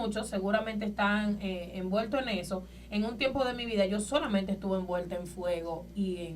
muchos seguramente están envueltos en eso. En un tiempo de mi vida yo solamente estuve envuelta en fuego y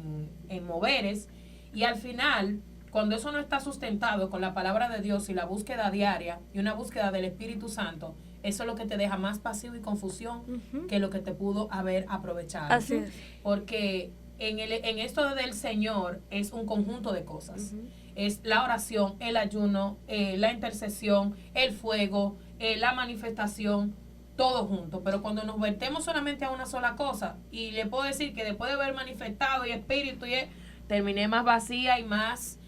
en moveres, y al final, cuando eso no está sustentado con la palabra de Dios y la búsqueda diaria y una búsqueda del Espíritu Santo, eso es lo que te deja más pasivo y confusión que lo que te pudo haber aprovechado. Así es. Porque en esto del Señor es un conjunto de cosas. Es la oración, el ayuno, la intercesión, el fuego, la manifestación, todo junto. Pero cuando nos vertemos solamente a una sola cosa, y le puedo decir que después de haber manifestado y espíritu, terminé más vacía y más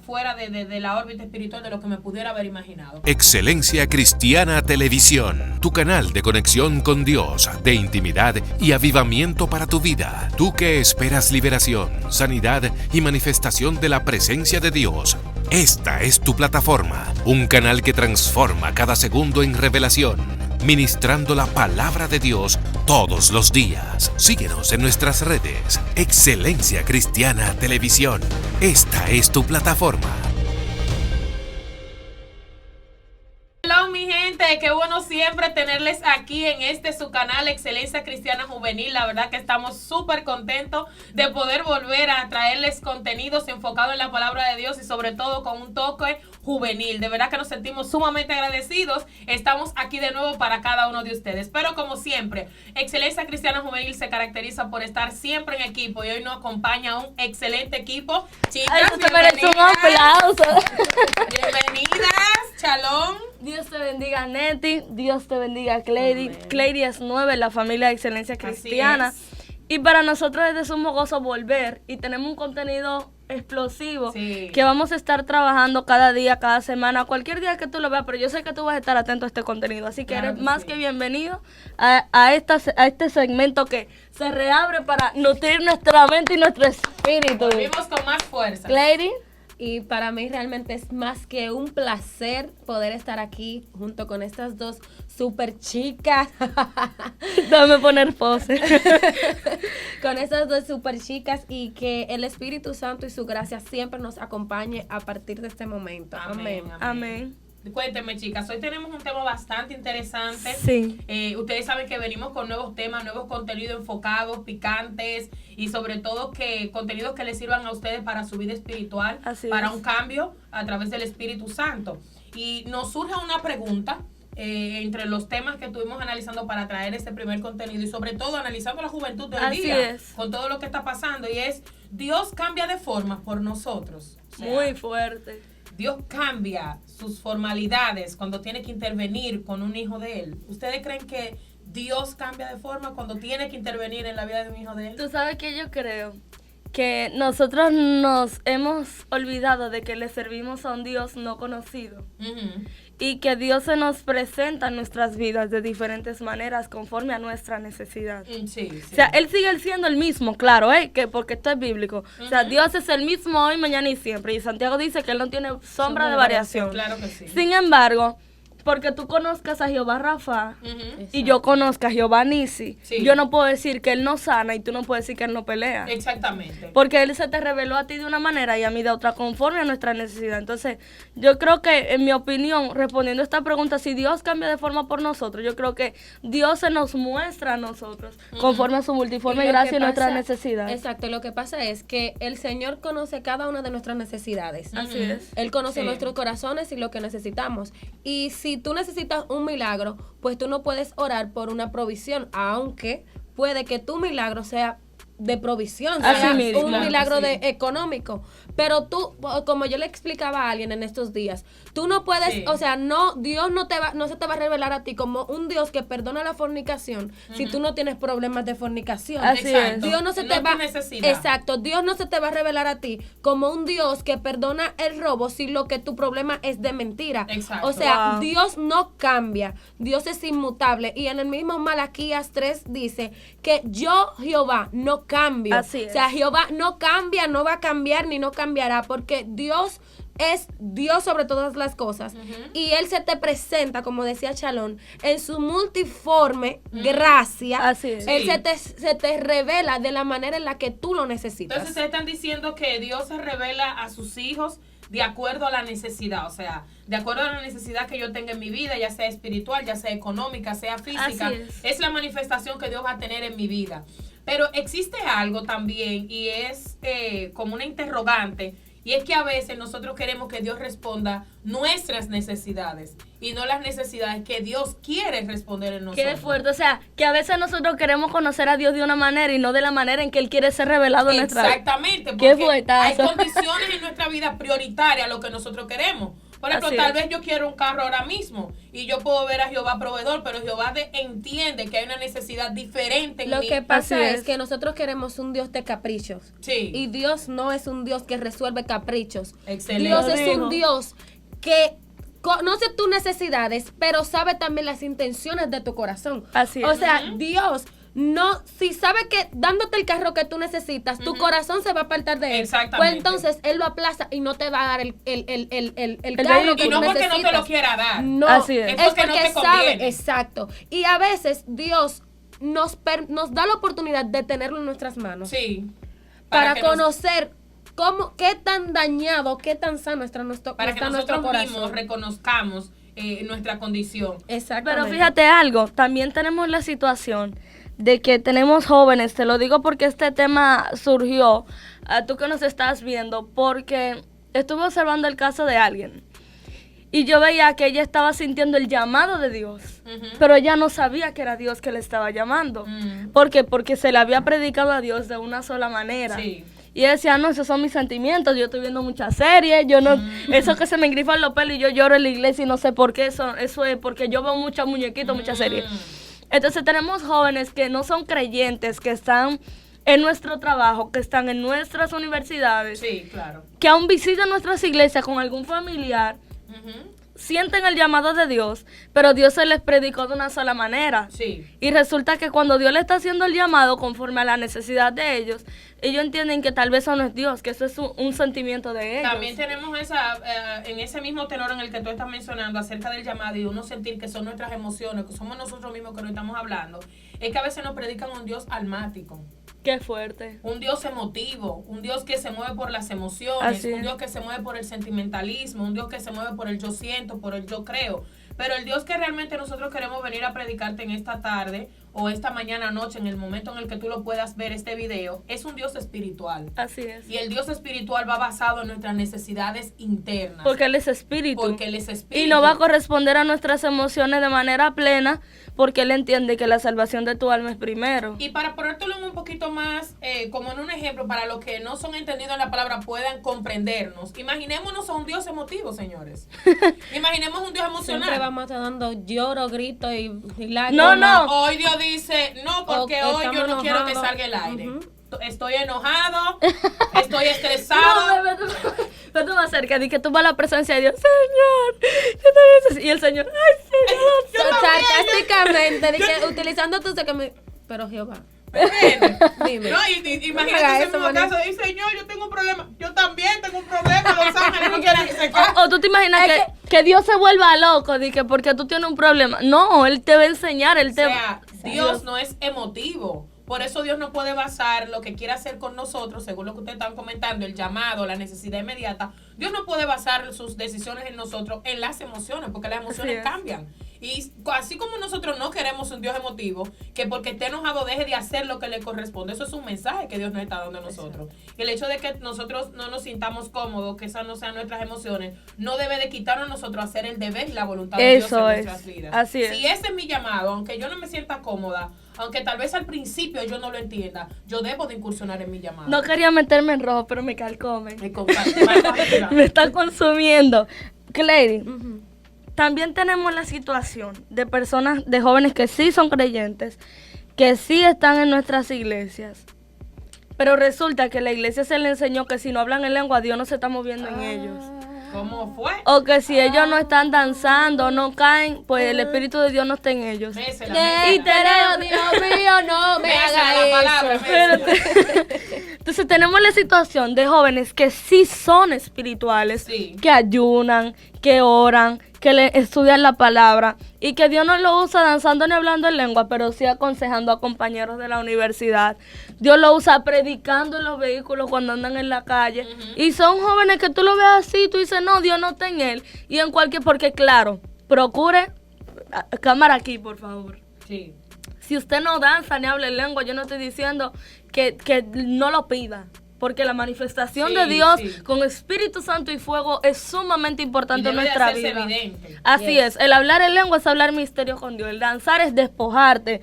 fuera de la órbita espiritual de lo que me pudiera haber imaginado. Excelencia Cristiana Televisión, tu canal de conexión con Dios, de intimidad y avivamiento para tu vida. Tú que esperas liberación, sanidad y manifestación de la presencia de Dios. Esta es tu plataforma, un canal que transforma cada segundo en revelación, ministrando la palabra de Dios todos los días. Síguenos en nuestras redes. Excelencia Cristiana Televisión. Esta es tu plataforma. Hello, mi gente, qué bueno siempre tenerles aquí en su canal Excelencia Cristiana Juvenil. La verdad que estamos súper contentos de poder volver a traerles contenidos enfocados en la palabra de Dios y sobre todo con un toque juvenil. De verdad que nos sentimos sumamente agradecidos. Estamos aquí de nuevo para cada uno de ustedes. Pero como siempre, Excelencia Cristiana Juvenil se caracteriza por estar siempre en equipo y hoy nos acompaña un excelente equipo. Chicas, Eso te merece un aplauso. Bienvenidas, Shalom. Dios te bendiga, Neti. Dios te bendiga, Clary. Clary es nueva en la familia de Excelencia Cristiana. Y para nosotros es de sumo gozo volver y tenemos un contenido explosivo que vamos a estar trabajando cada día, cada semana, cualquier día que tú lo veas, pero yo sé que tú vas a estar atento a este contenido, así que claro, eres más que bienvenido a este segmento que se reabre para nutrir nuestra mente y nuestro espíritu. Volvimos con más fuerza. Clary. Y para mí realmente es más que un placer poder estar aquí junto con estas dos super chicas. Dame poner pose. Con estas dos super chicas y que el Espíritu Santo y su gracia siempre nos acompañe a partir de este momento. Amén. Amén. Cuéntenme, chicas, hoy tenemos un tema bastante interesante. Sí. Ustedes saben que venimos con nuevos temas, nuevos contenidos enfocados, picantes y sobre todo que contenidos que les sirvan a ustedes para su vida espiritual, para un cambio a través del Espíritu Santo. Y nos surge una pregunta entre los temas que estuvimos analizando para traer este primer contenido y sobre todo analizando la juventud del día con todo lo que está pasando, y es: Dios cambia de forma por nosotros. O sea, muy fuerte. Dios cambia sus formalidades cuando tiene que intervenir con un hijo de él. ¿Ustedes creen que Dios cambia de forma cuando tiene que intervenir en la vida de un hijo de él? Tú sabes que yo creo que nosotros nos hemos olvidado de que le servimos a un Dios no conocido. Y que Dios se nos presenta en nuestras vidas de diferentes maneras conforme a nuestra necesidad. O sea, Él sigue siendo el mismo, claro, porque esto es bíblico. O sea, Dios es el mismo hoy, mañana y siempre. Y Santiago dice que Él no tiene sombra de variación. Claro que sí. Sin embargo, porque tú conozcas a Jehová Rafa y yo conozca a Jehová Nisi, yo no puedo decir que Él no sana y tú no puedes decir que Él no pelea. Exactamente. Porque Él se te reveló a ti de una manera y a mí de otra, conforme a nuestra necesidad. Entonces, yo creo que, en mi opinión, respondiendo a esta pregunta, si Dios cambia de forma por nosotros, yo creo que Dios se nos muestra a nosotros conforme a su multiforme gracia y nuestra necesidad. Exacto, lo que pasa es que el Señor conoce cada una de nuestras necesidades. Así es. Él conoce nuestros corazones y lo que necesitamos. Y si tú necesitas un milagro, pues tú no puedes orar por una provisión, aunque puede que tu milagro sea de provisión, sea un milagro económico. Pero tú, como yo le explicaba a alguien en estos días, tú no puedes, o sea, Dios no se te va a revelar a ti como un Dios que perdona la fornicación si tú no tienes problemas de fornicación. Así es. Dios no se te va, exacto, Dios no se te va a revelar a ti como un Dios que perdona el robo si lo que tu problema es de mentira. Exacto. O sea, Dios no cambia, Dios es inmutable, y en el mismo Malaquías 3 dice que yo, Jehová, no cambio. Así es. O sea, Jehová no cambia, no va a cambiar ni no cambiará, porque Dios es Dios sobre todas las cosas. Y Él se te presenta, como decía Chalón, en su multiforme gracia. Así es. Él se te revela de la manera en la que tú lo necesitas. Entonces ustedes están diciendo que Dios se revela a sus hijos de acuerdo a la necesidad, o sea, de acuerdo a la necesidad que yo tenga en mi vida, ya sea espiritual, ya sea económica, sea física, es la manifestación que Dios va a tener en mi vida. Pero existe algo también y es como una interrogante, y es que a veces nosotros queremos que Dios responda nuestras necesidades y no las necesidades que Dios quiere responder en nosotros. Qué fuerte, o sea, que a veces nosotros queremos conocer a Dios de una manera y no de la manera en que Él quiere ser revelado en nuestra vida. Exactamente, porque hay condiciones en nuestra vida prioritarias a lo que nosotros queremos. Por ejemplo, tal vez yo quiero un carro ahora mismo y yo puedo ver a Jehová proveedor, pero Jehová entiende que hay una necesidad diferente en mí. Lo que pasa es que nosotros queremos un Dios de caprichos. Sí. Y Dios no es un Dios que resuelve caprichos. Excelente. Dios es un Dios que conoce tus necesidades, pero sabe también las intenciones de tu corazón. Así es. O sea, Dios no, si sabe que dándote el carro que tú necesitas, tu corazón se va a apartar de él. Exactamente. Pues entonces él lo aplaza y no te va a dar el carro que y no tú porque necesitas. no te lo quiera dar. No, así es porque no te sabe, conviene. exacto. Y a veces Dios nos da la oportunidad de tenerlo en nuestras manos. Sí. Para conocer qué tan dañado, qué tan sano está nuestro para que nuestro nosotros corazón. mismos reconozcamos nuestra condición. Exactamente. Pero fíjate algo, también tenemos la situación de que tenemos jóvenes, te lo digo porque este tema surgió, tú que nos estás viendo, porque estuve observando el caso de alguien y yo veía que ella estaba sintiendo el llamado de Dios, pero ella no sabía que era Dios que le estaba llamando. ¿Por qué? Porque se le había predicado a Dios de una sola manera. Sí. Y ella decía, no, esos son mis sentimientos, yo estoy viendo muchas series, yo no, eso que se me engrifan los pelos y yo lloro en la iglesia y no sé por qué, eso es porque yo veo muchos muñequitos, muchas series. Entonces tenemos jóvenes que no son creyentes, que están en nuestro trabajo, que están en nuestras universidades, Sí, claro. que aún visitan nuestras iglesias con algún familiar, sienten el llamado de Dios, pero Dios se les predicó de una sola manera. Sí. Y resulta que cuando Dios le está haciendo el llamado conforme a la necesidad de ellos entienden que tal vez eso no es Dios, que eso es un sentimiento de ellos. También tenemos en ese mismo tenor en el que tú estás mencionando acerca del llamado y uno sentir que son nuestras emociones, que somos nosotros mismos que nos estamos hablando, es que a veces nos predican un Dios almático. Qué fuerte. Un Dios emotivo, un Dios que se mueve por las emociones, Así es. un Dios que se mueve por el sentimentalismo, un Dios que se mueve por el yo siento, por el yo creo. Pero el Dios que realmente nosotros queremos venir a predicarte en esta tarde o esta mañana, noche, en el momento en el que tú lo puedas ver este video, es un Dios espiritual. Así es. Y el Dios espiritual va basado en nuestras necesidades internas. Porque Él es espíritu. Porque Él es espíritu. Y no va a corresponder a nuestras emociones de manera plena, porque Él entiende que la salvación de tu alma es primero. Y para ponértelo en un poquito más, como en un ejemplo, para los que no son entendidos en la palabra puedan comprendernos. Imaginémonos a un Dios emotivo, señores. Imaginemos un Dios emocional. Siempre vamos a estar dando lloro, grito y lágrimas. No. Hoy Dios dice, no, porque hoy yo no quiero que salga el aire. Estoy enojado, estoy estresado. Pero tú más cerca, di que tú vas a la presencia de Dios, Señor, yo te necesito. Y el Señor, ay, Señor. Sarcásticamente, dije, utilizando tu pero Jehová. Dime. No, imagínate ese mismo caso, dice, Señor, yo tengo un problema. Yo también tengo un problema, Los Ángeles no quieren que se cae. O tú te imaginas que Dios se vuelva loco, di que porque tú tienes un problema. No, Él te va a enseñar, Él te O sea, Dios no es emotivo. Por eso Dios no puede basar lo que quiere hacer con nosotros, según lo que ustedes están comentando, el llamado, la necesidad inmediata. Dios no puede basar sus decisiones en nosotros, en las emociones, porque las emociones cambian. Y así como nosotros no queremos un Dios emotivo, que porque esté enojado deje de hacer lo que le corresponde, eso es un mensaje que Dios nos está dando a nosotros. Y el hecho de que nosotros no nos sintamos cómodos, que esas no sean nuestras emociones, no debe de quitarnos a nosotros hacer el deber y la voluntad de Dios en nuestras vidas. Así es. Si ese es mi llamado, aunque yo no me sienta cómoda, aunque tal vez al principio yo no lo entienda, yo debo de incursionar en mi llamado. No quería meterme en rojo, pero me calcome. Me Me está consumiendo. Clary, también tenemos la situación de personas, de jóvenes que sí son creyentes, que sí están en nuestras iglesias, pero resulta que la iglesia se le enseñó que si no hablan en lengua, Dios no se está moviendo en ellos. ¿Cómo fue? O que si ellos no están danzando, no caen, pues el Espíritu de Dios no está en ellos. Y Dios mío, no me haga la palabra. Entonces tenemos la situación de jóvenes que sí son espirituales, Sí. que ayunan, que oran, que le estudian la palabra y que Dios no lo usa danzando ni hablando en lengua, pero sí aconsejando a compañeros de la universidad. Dios lo usa predicando en los vehículos cuando andan en la calle. Y son jóvenes que tú lo ves así, tú dices, no, Dios no está en él. Y en cualquier, porque claro, procure, cámara aquí, por favor. Sí. Si usted no danza ni habla en lengua, yo no estoy diciendo que no lo pida. Porque la manifestación de Dios con Espíritu Santo y fuego es sumamente importante en nuestra vida. Evidente. Así es, el hablar en lengua es hablar misterio con Dios, el danzar es despojarte,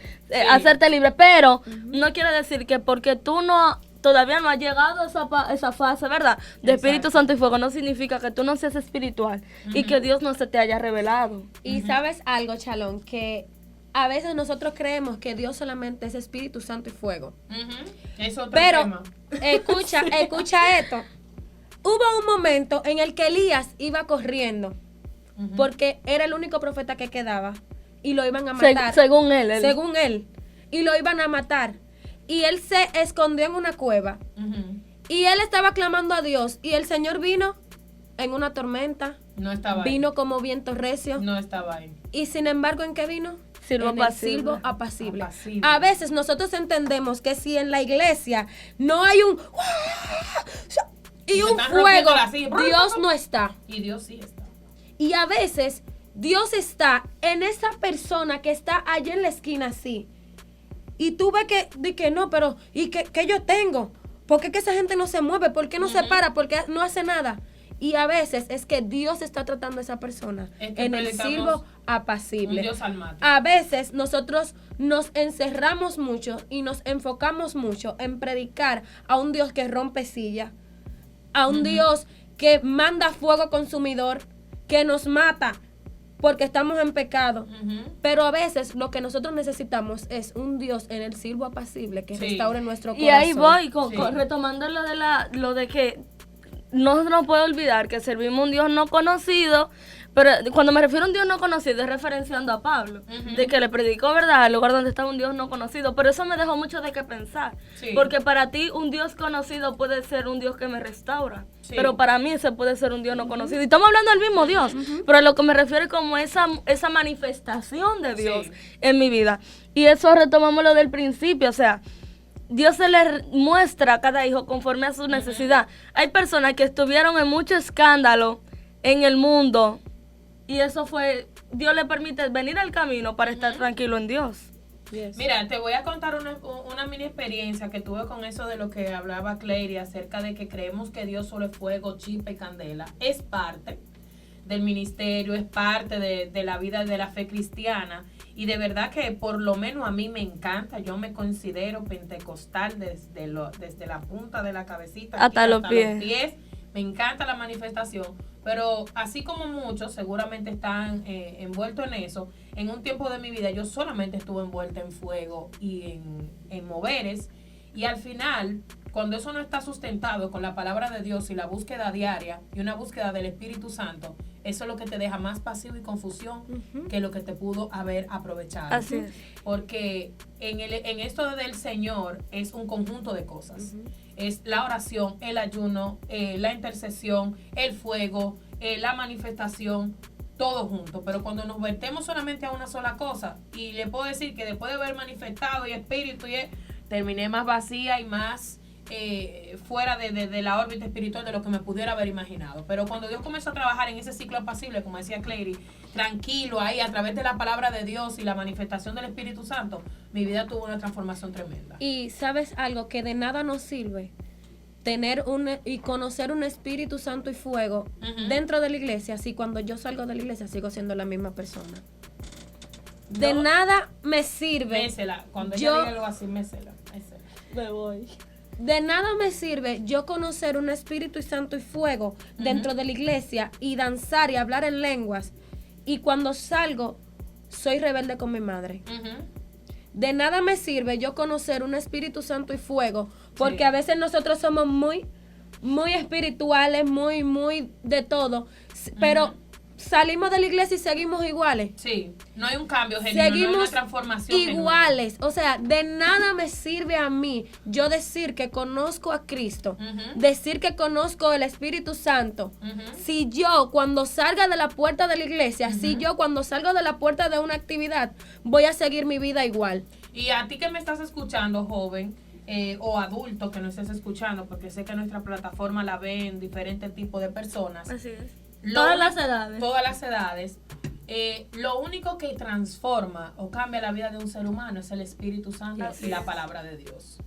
hacerte libre, pero no quiere decir que porque tú todavía no has llegado a esa fase, ¿verdad? De Espíritu Santo y fuego, no significa que tú no seas espiritual y que Dios no se te haya revelado. Y sabes algo, Chalón, que a veces nosotros creemos que Dios solamente es Espíritu Santo y fuego. Es otro Pero, tema. escucha esto. Hubo un momento en el que Elías iba corriendo porque era el único profeta que quedaba y lo iban a matar. Según él. Según él. Y lo iban a matar. Y él se escondió en una cueva. Y él estaba clamando a Dios. Y el Señor vino en una tormenta. No estaba Vino ahí. como viento recio. No estaba ahí. Y sin embargo, ¿en qué vino? Silbo en apacible. el silbo apacible. Apacible. A veces nosotros entendemos que si en la iglesia no hay un y se un están fuego, rompiendo las sillas. Dios no está. Y Dios sí está. Y a veces Dios está en esa persona que está allá en la esquina así. Y tú ves que no, pero ¿y qué yo tengo? ¿Por qué que esa gente no se mueve? ¿Por qué no se para? ¿Por qué no hace nada? Y a veces es que Dios está tratando a esa persona en el silbo apacible. Un Dios almático. A veces nosotros nos encerramos mucho y nos enfocamos mucho en predicar a un Dios que rompe silla, a un Dios que manda fuego consumidor, que nos mata porque estamos en pecado. Pero a veces lo que nosotros necesitamos es un Dios en el silbo apacible que restaure nuestro corazón. Y ahí voy, retomando lo de que no se nos puede olvidar que servimos un Dios no conocido, pero cuando me refiero a un Dios no conocido es referenciando a Pablo, de que le predicó, ¿verdad?, al lugar donde estaba un Dios no conocido, pero eso me dejó mucho de qué pensar, porque para ti un Dios conocido puede ser un Dios que me restaura, pero para mí ese puede ser un Dios no conocido, y estamos hablando del mismo Dios, pero a lo que me refiero es como esa manifestación de Dios en mi vida, y eso retomamos lo del principio, o sea, Dios se le muestra a cada hijo conforme a su necesidad. Hay personas que estuvieron en mucho escándalo en el mundo y eso fue, Dios le permite venir al camino para estar tranquilo en Dios. Mira, te voy a contar una mini experiencia que tuve con eso de lo que hablaba Clary acerca de que creemos que Dios solo es fuego, chispa y candela. Es parte del ministerio, es parte de la vida de la fe cristiana. Y de verdad que por lo menos a mí me encanta, yo me considero pentecostal desde la punta de la cabecita hasta los pies. Me encanta la manifestación, pero así como muchos seguramente están envueltos en eso, en un tiempo de mi vida yo solamente estuve envuelta en fuego y en moveres, y al final, cuando eso no está sustentado con la palabra de Dios y la búsqueda diaria y una búsqueda del Espíritu Santo, eso es lo que te deja más pasivo y confusión que lo que te pudo haber aprovechado. Así es. Porque en esto del Señor es un conjunto de cosas. Es la oración, el ayuno, la intercesión, el fuego, la manifestación, todo junto. Pero cuando nos vertemos solamente a una sola cosa, y le puedo decir que después de haber manifestado y espíritu, terminé más vacía y más fuera de la órbita espiritual de lo que me pudiera haber imaginado. Pero cuando Dios comenzó a trabajar en ese ciclo apacible, como decía Clary, tranquilo ahí a través de la palabra de Dios y la manifestación del Espíritu Santo, mi vida tuvo una transformación tremenda. Y sabes algo, que de nada nos sirve tener y conocer un Espíritu Santo y fuego dentro de la iglesia, si cuando yo salgo de la iglesia sigo siendo la misma persona. De nada me sirve. Mésela. Cuando ella diga algo así, mésela. Me voy. De nada me sirve yo conocer un Espíritu Santo y fuego dentro de la iglesia y danzar y hablar en lenguas, y cuando salgo soy rebelde con mi madre. De nada me sirve yo conocer un Espíritu Santo y fuego, porque a veces nosotros somos muy, muy espirituales, muy de todo, pero salimos de la iglesia y seguimos iguales. Sí, no hay un cambio genuino, no hay una transformación iguales. O sea, de nada me sirve a mí yo decir que conozco a Cristo, decir que conozco el Espíritu Santo, si yo cuando salga de la puerta de la iglesia, si yo cuando salgo de la puerta de una actividad, voy a seguir mi vida igual. Y a ti que me estás escuchando, joven, o adulto que no estés escuchando, porque sé que nuestra plataforma la ven diferentes tipos de personas. Así es. Todas las edades. Lo único que transforma o cambia la vida de un ser humano es el Espíritu Santo y la palabra de Dios.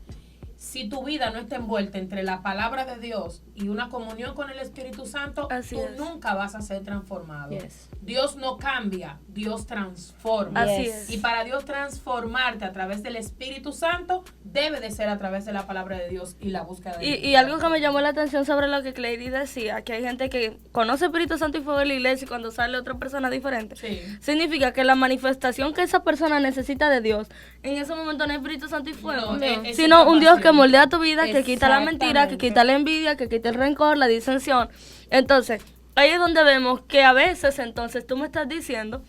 Si tu vida no está envuelta entre la palabra de Dios y una comunión con el Espíritu Santo, tú nunca vas a ser transformado. Dios no cambia, Dios transforma. Así es. Y para Dios transformarte a través del Espíritu Santo, debe de ser a través de la palabra de Dios y la búsqueda de Dios. Y algo que me llamó la atención sobre lo que Clary decía, que hay gente que conoce Espíritu Santo y fuego de la iglesia y cuando sale otra persona diferente, significa que la manifestación que esa persona necesita de Dios, en ese momento no es Espíritu Santo y fuego, sino un Dios que moldea tu vida, que quita la mentira, que quita la envidia, que quita el rencor, la disensión. Entonces, ahí es donde vemos que a veces, entonces, tú me estás diciendo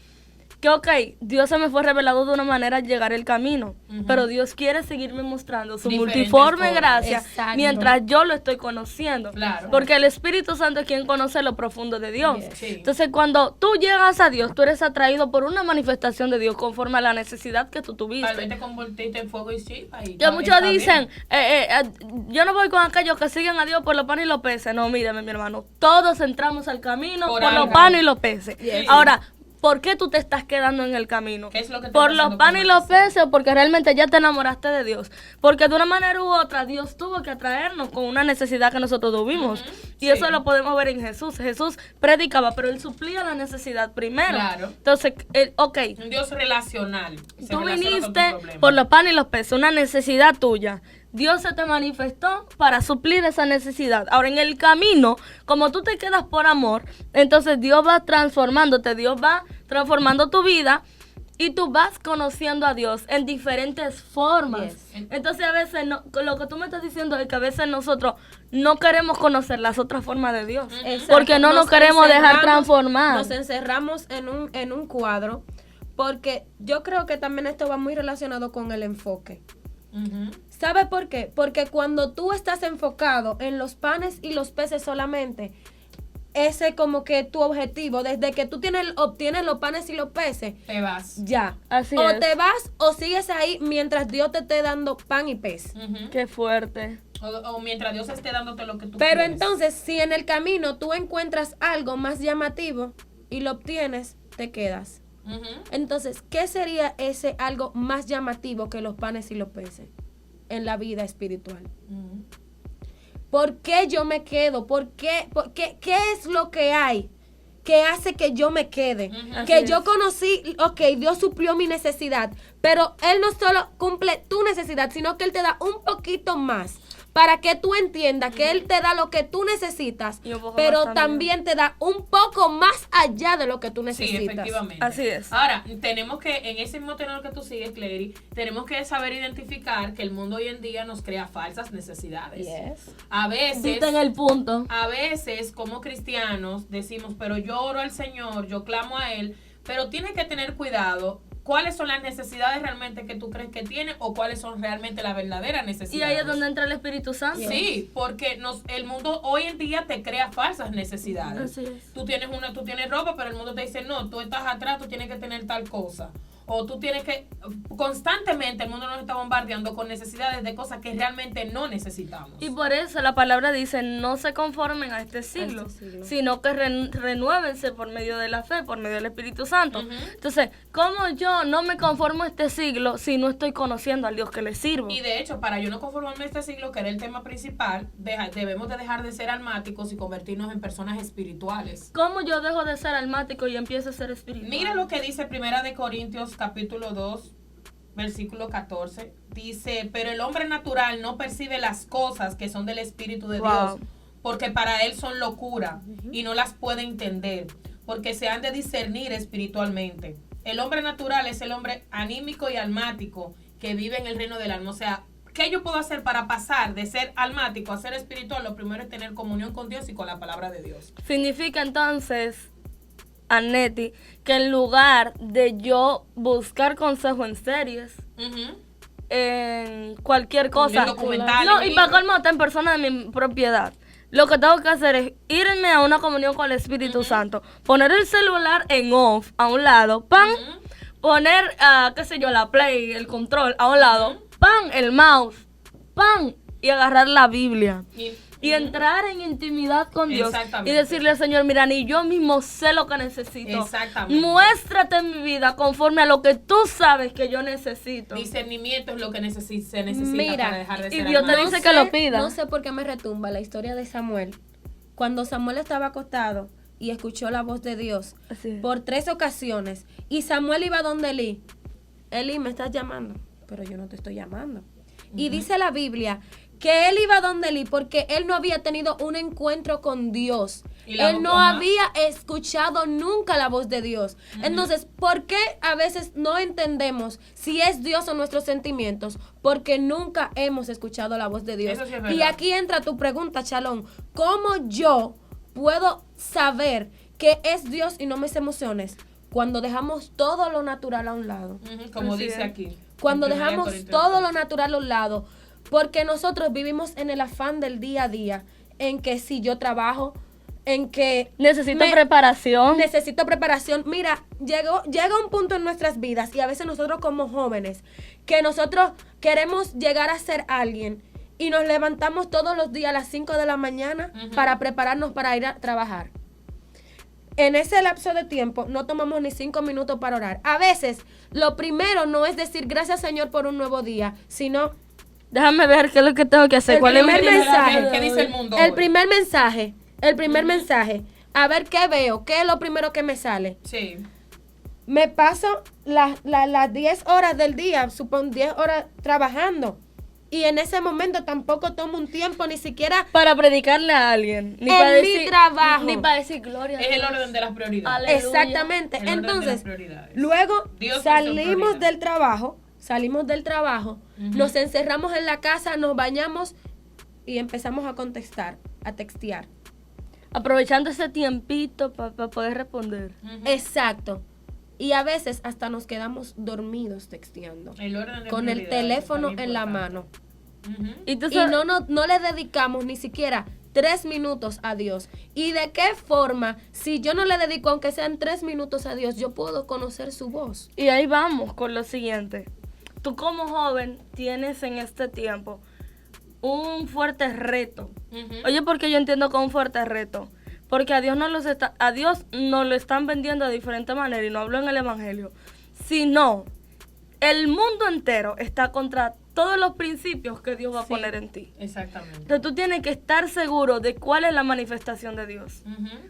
que, ok, Dios se me fue revelado de una manera al llegar el camino, pero Dios quiere seguirme mostrando su multiforme gracia mientras yo lo estoy conociendo. Porque el Espíritu Santo es quien conoce lo profundo de Dios. Entonces, cuando tú llegas a Dios, tú eres atraído por una manifestación de Dios conforme a la necesidad que tú tuviste. Tal vez te convertiste en fuego y chispa. Que muchos dicen, yo no voy con aquellos que siguen a Dios por los panes y los peces. No, mírame, mi hermano, todos entramos al camino por los panes y los peces. Ahora, ¿por qué tú te estás quedando en el camino? ¿Qué es lo que ¿Por los panes y los peces o porque realmente ya te enamoraste de Dios? Porque de una manera u otra Dios tuvo que atraernos con una necesidad que nosotros tuvimos. Y eso lo podemos ver en Jesús. Jesús predicaba, pero Él suplía la necesidad primero. Entonces, un Dios relacional. Tú viniste por los panes y los peces, una necesidad tuya. Dios se te manifestó para suplir esa necesidad. Ahora, en el camino, como tú te quedas por amor, entonces Dios va transformándote, Dios va transformando tu vida y tú vas conociendo a Dios en diferentes formas. Entonces, a veces, lo que tú me estás diciendo es que a veces nosotros no queremos conocer las otras formas de Dios. Porque no nos queremos dejar transformar. Nos encerramos en un cuadro, porque yo creo que también esto va muy relacionado con el enfoque. ¿Sabes por qué? Porque cuando tú estás enfocado en los panes y los peces solamente, ese como que tu objetivo, desde que tú obtienes los panes y los peces, te vas. Ya. Así o es. te vas o sigues ahí mientras Dios te esté dando pan y pez. Qué fuerte. O mientras Dios esté dándote lo que tú Pero quieres. entonces, si en el camino tú encuentras algo más llamativo y lo obtienes, te quedas. Entonces, ¿qué sería ese algo más llamativo que los panes y los peces en la vida espiritual? ¿Por qué yo me quedo? ¿Qué es lo que hay que hace que yo me quede? Que yo conocí, Dios suplió mi necesidad, pero Él no solo cumple tu necesidad, sino que Él te da un poquito más para que tú entiendas que Él te da lo que tú necesitas, pero también te da un poco más allá de lo que tú necesitas. Sí, efectivamente. Así es. Ahora, tenemos que, en ese mismo tenor que tú sigues, Clary, tenemos que saber identificar que el mundo hoy en día nos crea falsas necesidades. A veces... Diste en el punto. A veces, como cristianos, decimos, pero yo oro al Señor, yo clamo a Él, pero tienes que tener cuidado. ¿Cuáles son las necesidades realmente que tú crees que tiene o cuáles son realmente las verdaderas necesidades? Y ahí es donde entra el Espíritu Santo. Sí, porque el mundo hoy en día te crea falsas necesidades. Así es. Tú tienes ropa, pero el mundo te dice, no, tú estás atrás, tú tienes que tener tal cosa. O tú tienes que, constantemente el mundo nos está bombardeando con necesidades de cosas que realmente no necesitamos. Y por eso la palabra dice, no se conformen a este siglo, sino que renuévense por medio de la fe, por medio del Espíritu Santo. Entonces, ¿cómo yo no me conformo a este siglo si no estoy conociendo al Dios que le sirvo? Y de hecho, para yo no conformarme a este siglo, que era el tema principal, debemos de dejar de ser almáticos y convertirnos en personas espirituales. ¿Cómo yo dejo de ser almático y empiezo a ser espiritual? Mira lo que dice 1 Corintios capítulo 2, versículo 14. Dice, pero el hombre natural no percibe las cosas que son del Espíritu de Dios, porque para él son locura y no las puede entender, porque se han de discernir espiritualmente. El hombre natural es el hombre anímico y almático que vive en el reino del alma. O sea, ¿qué yo puedo hacer para pasar de ser almático a ser espiritual? Lo primero es tener comunión con Dios y con la palabra de Dios. Significa entonces Neti, que en lugar de yo buscar consejo en series, en cualquier cosa, no, y para colmo hasta en persona de mi propiedad, lo que tengo que hacer es irme a una comunión con el Espíritu Santo, poner el celular en off a un lado, ¡pam! Poner, qué sé yo, la play, el control a un lado, ¡pam! El mouse, ¡pam! Y agarrar la Biblia. Y entrar en intimidad con Dios y decirle al Señor, mira, ni yo mismo sé lo que necesito. Exactamente. Muéstrate en mi vida conforme a lo que tú sabes que yo necesito. Discernimiento es lo que se necesita para dejar de ser. Y Dios te dice que lo pida. No sé por qué me retumba la historia de Samuel. Cuando Samuel estaba acostado y escuchó la voz de Dios por 3 ocasiones, y Samuel iba donde Elí. Elí, me estás llamando, pero yo no te estoy llamando. Y dice la Biblia que él iba donde Elí porque él no había tenido un encuentro con Dios. Él no había escuchado nunca la voz de Dios. Entonces, ¿por qué a veces no entendemos si es Dios o nuestros sentimientos? Porque nunca hemos escuchado la voz de Dios. Eso sí es verdad. Y aquí entra tu pregunta, Chalón. ¿Cómo yo puedo saber que es Dios y no mis emociones? Cuando dejamos todo lo natural a un lado. Como dice aquí. Cuando dejamos todo lo natural a un lado. Porque nosotros vivimos en el afán del día a día, en que si yo trabajo, en que necesito preparación. Mira, llega un punto en nuestras vidas, y a veces nosotros como jóvenes, que nosotros queremos llegar a ser alguien, y nos levantamos todos los días a las 5 de la mañana para prepararnos para ir a trabajar. En ese lapso de tiempo no tomamos ni 5 minutos para orar. A veces, lo primero no es decir gracias Señor por un nuevo día, sino... Déjame ver qué es lo que tengo que hacer. ¿Cuál es mi mensaje? ¿Qué dice el mundo? El primer mensaje. A ver qué veo, qué es lo primero que me sale. Sí. Me paso las 10 horas del día, supongo 10 horas trabajando. Y en ese momento tampoco tomo un tiempo ni siquiera para predicarle a alguien. Ni para decir, mi trabajo. Ni para decir gloria a Dios. Es el orden de las prioridades. Aleluya. Exactamente. Entonces, luego salimos del trabajo, nos encerramos en la casa, nos bañamos y empezamos a contestar, a textear. Aprovechando ese tiempito para poder responder. Exacto. Y a veces hasta nos quedamos dormidos texteando. Con el teléfono en la mano. Y no le dedicamos ni siquiera 3 minutos a Dios. ¿Y de qué forma, si yo no le dedico aunque sean 3 minutos a Dios, yo puedo conocer su voz? Y ahí vamos con lo siguiente. Tú como joven tienes en este tiempo un fuerte reto. Oye, porque yo entiendo que es un fuerte reto. Porque a Dios nos lo están vendiendo de diferente manera, y no hablo en el evangelio, sino el mundo entero está contra todos los principios que Dios va a poner en ti. Exactamente. Entonces tú tienes que estar seguro de cuál es la manifestación de Dios.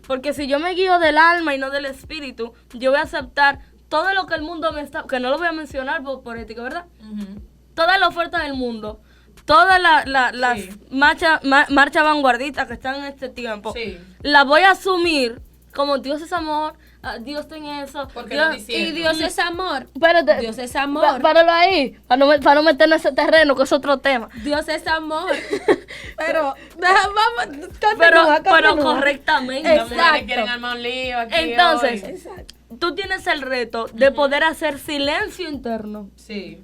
Porque si yo me guío del alma y no del espíritu, yo voy a aceptar todo lo que el mundo me está, que no lo voy a mencionar por ética, ¿verdad? Toda la oferta del mundo, todas las marchas vanguardistas que están en este tiempo, las voy a asumir como Dios es amor, Dios tiene eso. Y Dios es amor. Espérate, Dios es amor. Páralo ahí, para no meternos en ese terreno, que es otro tema. Dios es amor. Pero, pero correctamente. Exacto. Quieren armar un lío aquí. Entonces, tú tienes el reto de poder hacer silencio interno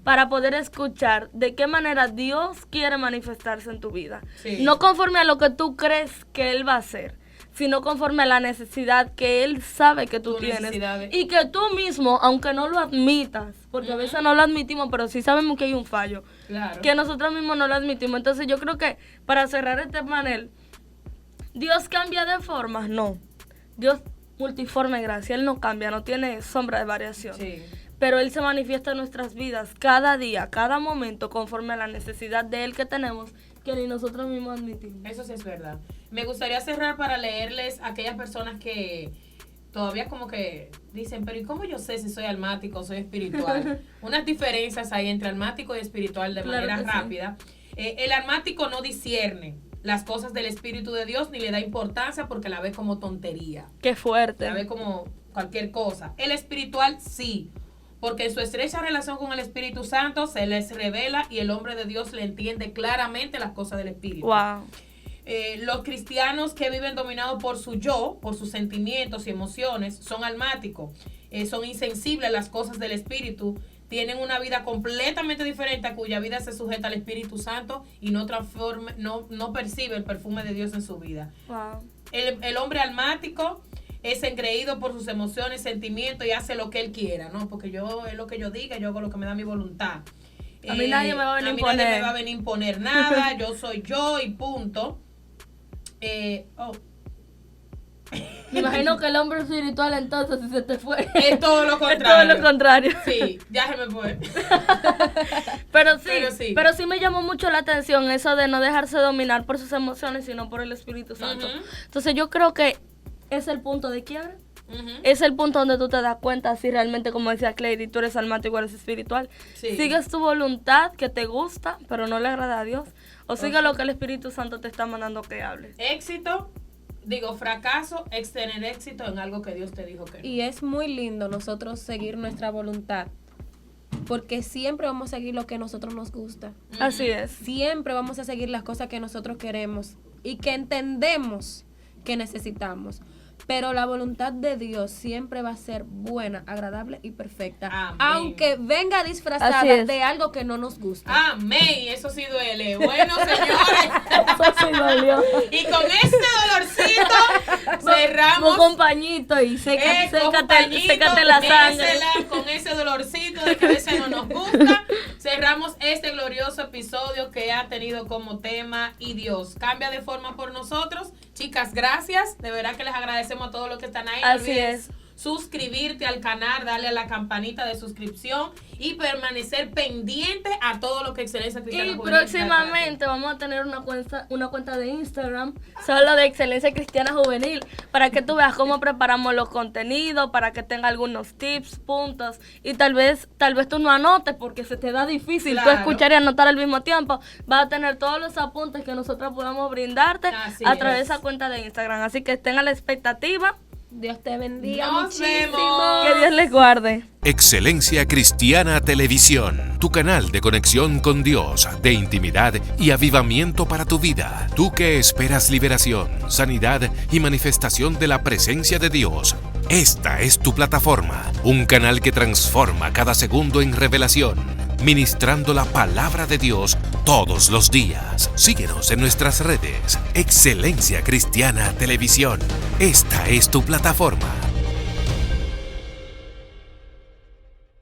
para poder escuchar de qué manera Dios quiere manifestarse en tu vida. No conforme a lo que tú crees que Él va a hacer, sino conforme a la necesidad que Él sabe que tú tienes. Y que tú mismo, aunque no lo admitas, porque a veces no lo admitimos, pero sí sabemos que hay un fallo, que nosotros mismos no lo admitimos. Entonces yo creo que para cerrar este panel, ¿Dios cambia de formas? No. Dios multiforme gracia, Él no cambia, no tiene sombra de variación. Pero Él se manifiesta en nuestras vidas cada día, cada momento, conforme a la necesidad de Él que tenemos, que ni nosotros mismos admitimos. Eso sí es verdad. Me gustaría cerrar para leerles a aquellas personas que todavía como que dicen, pero ¿y cómo yo sé si soy almático o soy espiritual? Unas diferencias hay entre almático y espiritual de manera rápida. El almático no discierne las cosas del Espíritu de Dios ni le da importancia porque la ve como tontería. Qué fuerte. La ve como cualquier cosa. El espiritual sí, porque en su estrecha relación con el Espíritu Santo se les revela y el hombre de Dios le entiende claramente las cosas del Espíritu. Wow. Los cristianos que viven dominados por su yo, por sus sentimientos y emociones, son almáticos, son insensibles a las cosas del Espíritu, tienen una vida completamente diferente a cuya vida se sujeta al Espíritu Santo y no percibe el perfume de Dios en su vida. Wow. El hombre almático es engreído por sus emociones, sentimientos y hace lo que él quiera, ¿no? Porque yo es lo que yo diga, yo hago lo que me da mi voluntad. A mí nadie me va a venir a imponer nada, yo soy yo y punto. Me imagino que el hombre espiritual entonces si se te fue. Es todo lo contrario. Es todo lo contrario. Sí, ya se me fue. Pero sí me llamó mucho la atención eso de no dejarse dominar por sus emociones, sino por el Espíritu Santo. Uh-huh. Entonces yo creo que es el punto de quiebre. Uh-huh. Es el punto donde tú te das cuenta si realmente, como decía Clary, tú eres almático o eres espiritual. Sí. Sigues tu voluntad que te gusta, pero no le agrada a Dios. O sigue lo que el Espíritu Santo te está mandando que hables. Fracaso es tener éxito en algo que Dios te dijo que no. Y es muy lindo nosotros seguir nuestra voluntad, porque siempre vamos a seguir lo que a nosotros nos gusta. Así es. Siempre vamos a seguir las cosas que nosotros queremos y que entendemos que necesitamos. Pero la voluntad de Dios siempre va a ser buena, agradable y perfecta. Amén. Aunque venga disfrazada de algo que no nos gusta. Amén. Eso sí duele. Bueno, señores. Eso sí dolió. Y con este dolorcito cerramos. Un compañito y sécate la sangre. Con ese dolorcito de que a veces no nos gusta. Cerramos este glorioso episodio que ha tenido como tema "Y Dios cambia de forma por nosotros". Chicas, gracias. De verdad que les agradecemos a todos los que están ahí. Así es. Suscribirte al canal, darle a la campanita de suscripción y permanecer pendiente a todo lo que Excelencia Cristiana Juvenil. Y próximamente vamos a tener una cuenta de Instagram solo de Excelencia Cristiana Juvenil, para que tú veas cómo preparamos los contenidos, para que tenga algunos tips, puntos, y tal vez tú no anotes porque se te da difícil tú escuchar y anotar al mismo tiempo. Vas a tener todos los apuntes que nosotros podamos brindarte a través de esa cuenta de Instagram, así que estén a la expectativa. Dios te bendiga. Nos muchísimo. vemos. Que Dios les guarde. Excelencia Cristiana Televisión, tu canal de conexión con Dios, de intimidad y avivamiento para tu vida. Tú que esperas liberación, sanidad y manifestación de la presencia de Dios. Esta es tu plataforma, un canal que transforma cada segundo en revelación, ministrando la palabra de Dios todos los días. Síguenos en nuestras redes. Excelencia Cristiana Televisión. Esta es tu plataforma.